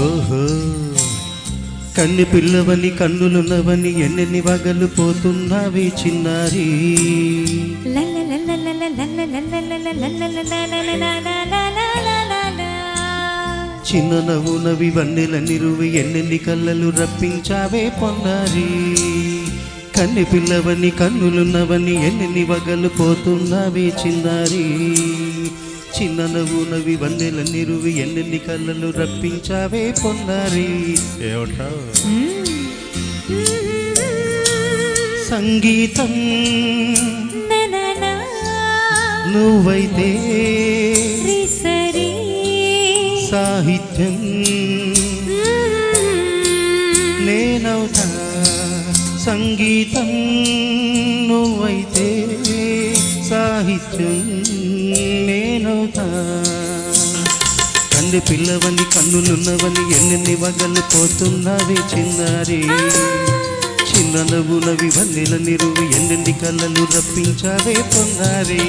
ఓహో కన్ని పిల్లవని కన్నులున్నవని ఎన్నెన్ని వగలు పోతున్నావి చిన్నారి. చిన్న నవ్వునవి వన్నెల నిరువి ఎన్నెన్ని కళ్ళలు రప్పించావే పొన్నారి. కన్ని పిల్లవని కన్నులున్నవని ఎన్నెన్ని వగలు పోతున్నావి చిన్నారి. చిన్న నవ్వునవి వన్నెల నిరువి ఎన్నెన్ని కళ్ళలు రప్పించావే పొన్నారి. ఏమంటావు? సంగీతం నువ్వైతే సాహిత్యం నేనవుతా. సంగీతం నువ్వైతే సాహిత్యం నేనవుతా. కన్ను పిల్లవని కన్నులున్నవని ఎన్నెన్ని వగలు పోతున్నావే చిన్నారి. చిన్న నవ్వునవి వన్నెల నిరువి ఎన్నెన్ని కళ్ళలు రప్పించావే పొన్నారి.